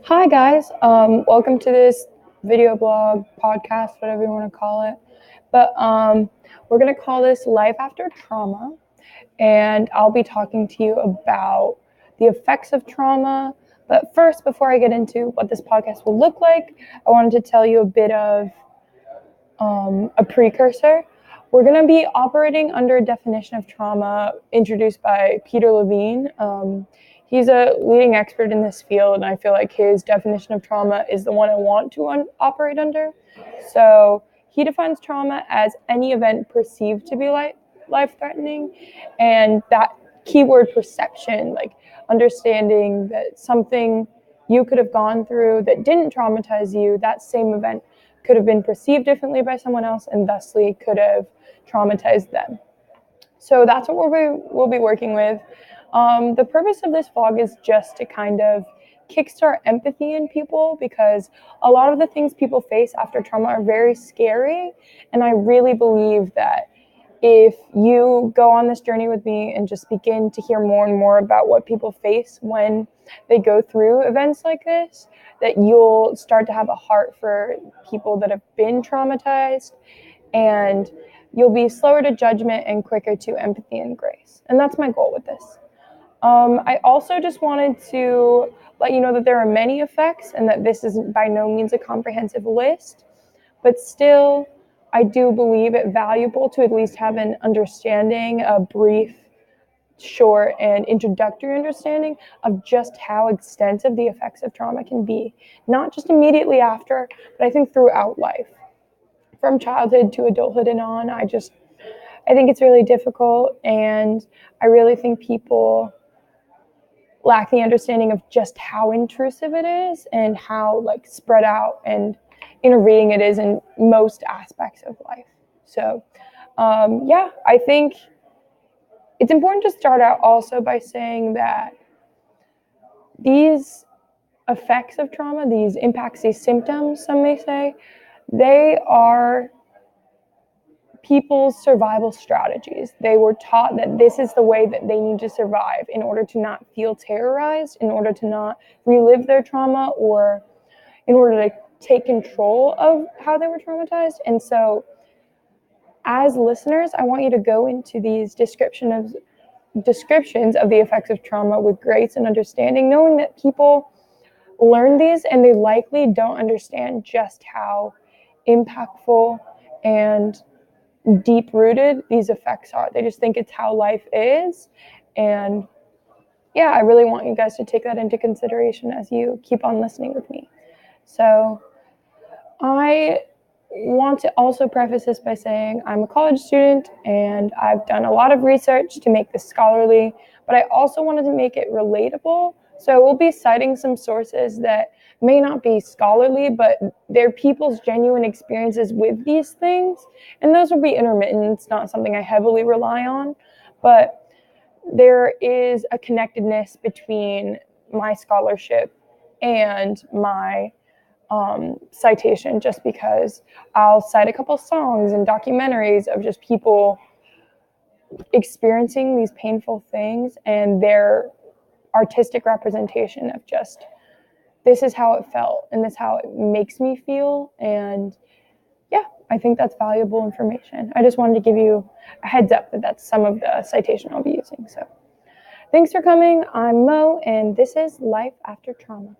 Hi guys, welcome to this video blog, podcast, whatever you want to call it. But we're going to call this Life After Trauma, and I'll be talking to you about the effects of trauma. But first, before I get into what this podcast will look like, I wanted to tell you a bit of a precursor. We're going to be operating under a definition of trauma introduced by Peter Levine. He's a leading expert in this field, and I feel like his definition of trauma is the one I want to operate under. So he defines trauma as any event perceived to be life-threatening, and that keyword perception, like understanding that something you could have gone through that didn't traumatize you, that same event could have been perceived differently by someone else and thusly could have traumatized them. So that's what we'll be working with. The purpose of this vlog is just to kind of kickstart empathy in people, because a lot of the things people face after trauma are very scary. And I really believe that if you go on this journey with me and just begin to hear more and more about what people face when they go through events like this, that you'll start to have a heart for people that have been traumatized, and you'll be slower to judgment and quicker to empathy and grace. And that's my goal with this. I also just wanted to let you know that there are many effects and that this is by no means a comprehensive list, but still, I do believe it valuable to at least have an understanding, a brief, short, and introductory understanding of just how extensive the effects of trauma can be. Not just immediately after, but I think throughout life. From childhood to adulthood and on, I think it's really difficult, and I really think people lack the understanding of just how intrusive it is and how spread out and intervening it is in most aspects of life. So I think it's important to start out also by saying that these effects of trauma, these impacts, these symptoms, some may say, they are people's survival strategies. They were taught that this is the way that they need to survive in order to not feel terrorized, in order to not relive their trauma, or in order to take control of how they were traumatized. And so as listeners, I want you to go into these descriptions of the effects of trauma with grace and understanding, knowing that people learn these and they likely don't understand just how impactful and deep-rooted these effects are. They just think it's how life is. And I really want you guys to take that into consideration as you keep on listening with me. So I want to also preface this by saying I'm a college student and I've done a lot of research to make this scholarly, but I also wanted to make it relatable. So we'll be citing some sources that may not be scholarly, but they're people's genuine experiences with these things. And those will be intermittent. It's not something I heavily rely on, but there is a connectedness between my scholarship and my citation, just because I'll cite a couple songs and documentaries of just people experiencing these painful things and their artistic representation of just, this is how it felt and this is how it makes me feel. And I think that's valuable information. I just wanted to give you a heads up that that's some of the citation I'll be using. So thanks for coming. I'm Mo, and this is Life After Trauma.